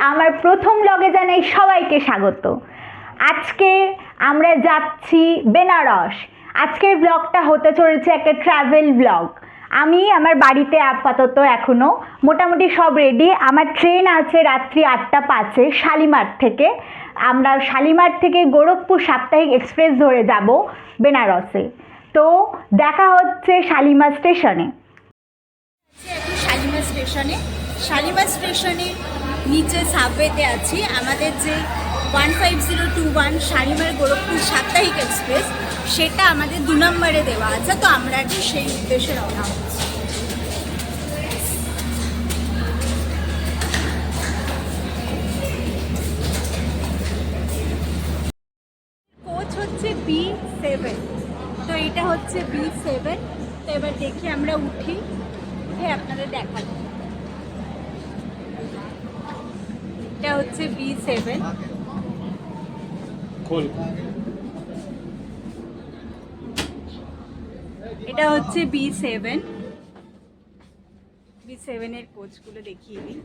আমার প্রথম ব্লগে জানাই সবাইকে স্বাগত। আজকে আমরা যাচ্ছি বেনারস। আজকের ব্লগটা হতে চলেছে একটা ট্রাভেল ব্লগ। আমি আমার বাড়িতে আপাতত এখনও মোটামুটি সব রেডি। আমার ট্রেন আছে রাত্রি 8:05 শালিমার থেকে। আমরা শালিমার থেকে গোরখপুর সাপ্তাহিক এক্সপ্রেস ধরে যাব বেনারসে। তো দেখা হচ্ছে শালিমার স্টেশনে। শালিমার স্টেশনের নিচে সাবওয়েতে আছি। আমাদের যে 15021 শালিমার গোরখপুর সাপ্তাহিক এক্সপ্রেস, সেটা আমাদের 2 নম্বরে দেওয়া আছে। তো আমরা একটু সেই উদ্দেশ্যে রওনা হচ্ছি। কোচ হচ্ছে B7। তো এটা হচ্ছে B7। তো এবার দেখি আমরা উঠে আপনাদের দেখাবো। এটা হচ্ছে B7। এটা হচ্ছে B7 এর কোচগুলো দেখিয়ে দিই।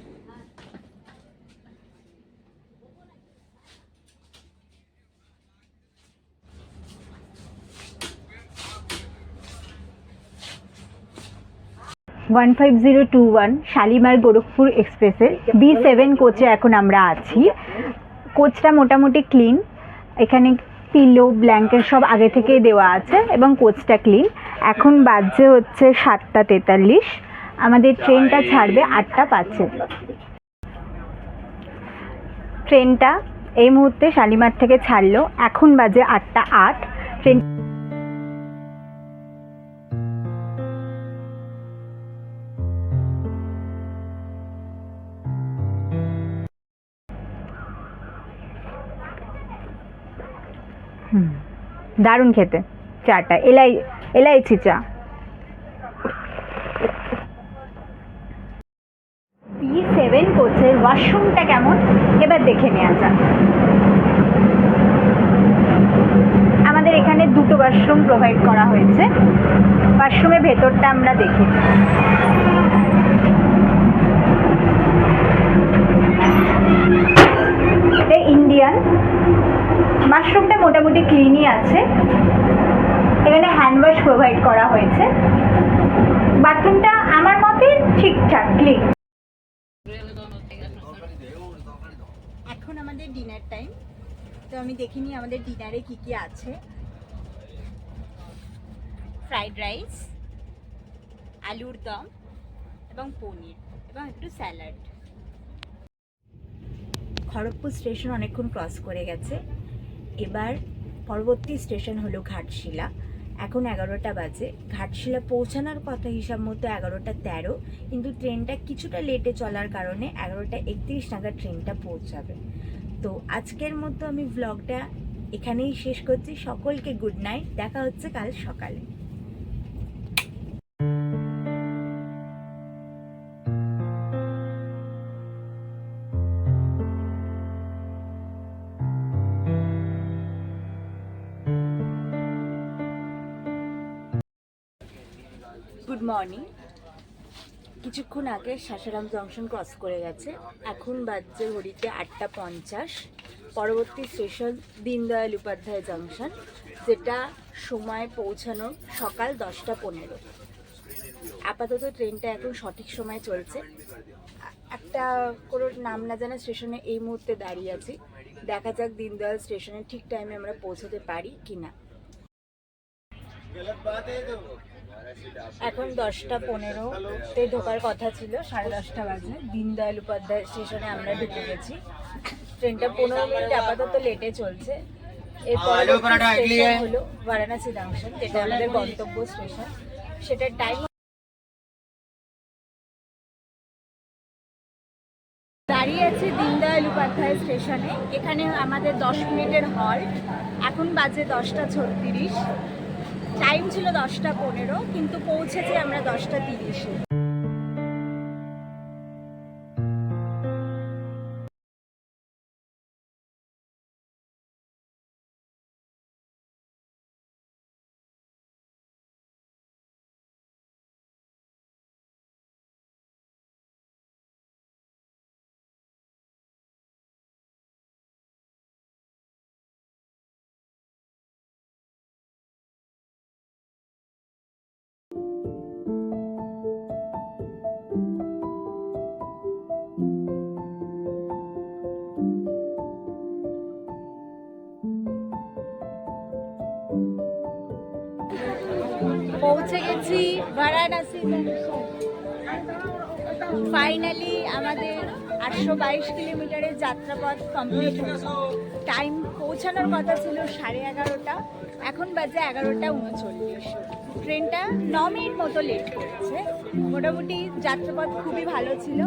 শালিমার গোরখপুর এক্সপ্রেসের B7 কোচে এখন আমরা আছি। কোচটা মোটামুটি ক্লিন। এখানে পিলো ব্ল্যাঙ্কেট সব আগে থেকেই দেওয়া আছে এবং কোচটা ক্লিন। এখন বাজে হচ্ছে 7:43। আমাদের ট্রেনটা ছাড়বে 8:05। ট্রেনটা এই মুহূর্তে শালিমার থেকে ছাড়লো। এখন বাজে 8:08। ট্রেন দারুণ খেতে চাটা, এলাইচি চা। B7 কোচের ওয়াশরুমটা কেমন এবার দেখে নেওয়া যাক। আমাদের এখানে 2টো ওয়াশরুম প্রোভাইড করা হয়েছে। ওয়াশরুমের ভেতরটা আমরা দেখি। এটা ইন্ডিয়ান। ওয়াশরুমটা মোটামুটি ক্লিনই আছে। এখানে হ্যান্ড ওয়াশ প্রোভাইড করা হয়েছে। বাথরুমটা আমার মতে ঠিকঠাক ক্লিন। এখন আমাদের ডিনার টাইম। তো আমি দেখিনি আমাদের ডিনারে কি কি আছে। ফ্রাইড রাইস, আলুর দম এবং পনির এবং একটু স্যালাড। খড়গপুর স্টেশন অনেকক্ষণ ক্রস করে গেছে। এবার পরবর্তী স্টেশন হলো ঘাটশিলা। এখন 11টা বাজে। ঘাটশিলা পৌঁছানোর কথা হিসাব মতো 11:13, কিন্তু ট্রেনটা কিছুটা লেটে চলার কারণে 11:31 নাগাদ ট্রেনটা পৌঁছাবে। তো আজকের মতো আমি ভ্লগটা এখানেই শেষ করছি। সকলকে গুড নাইট। দেখা হচ্ছে কাল সকালে। Good morning. কিছুক্ষণ আগে শাসারাম জংশন ক্রস করে গেছে। এখন বাজছে ঘড়িতে 8:50। পরবর্তী স্টেশন দীনদয়াল উপাধ্যায় জংশন, যেটা সময় পৌঁছানো সকাল 10:15। আপাতত ট্রেনটা এখন সঠিক সময় চলছে। একটা কোনো নাম না জানা স্টেশনে এই মুহূর্তে দাঁড়িয়ে আছি। দেখা যাক দীনদয়াল স্টেশনে ঠিক টাইমে আমরা পৌঁছতে পারি কিনা। এখন 10:15-তে ঢোকার কথা ছিল, 10:30 বাজে। দীনদয়াল উপাধ্যায় স্টেশনে আমরা ঢুকে গেছি। ট্রেনটা 15 মিনিট আপাতত লেটে চলছে। এরপর হলো বারাণসী জংশন, যেটা আমাদের গন্তব্য স্টেশন। সেটার টাইম দাঁড়িয়ে আছে দীনদয়াল উপাধ্যায় স্টেশনে। এখানে আমাদের 10 মিনিটের হল্ট। এখন বাজে 10:36। টাইম ছিল 10:15, কিন্তু পৌঁছেছি আমরা 10:30-এ। পৌঁছে গেছি বারাণসী। ফাইনালি আমাদের 822 কিলোমিটারের যাত্রাপথ কমপ্লিট হয়েছে। টাইম পৌঁছানোর কথা ছিল 11:30, এখন বাজে 11:39। ট্রেনটা 9 মিনিট মতো লেট করেছে। মোটামুটি যাত্রাপথ খুবই ভালো ছিল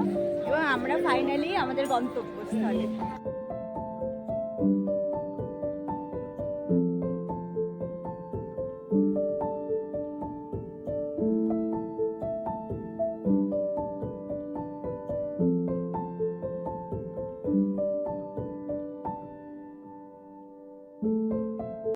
এবং আমরা ফাইনালি আমাদের গন্তব্যস্থলে।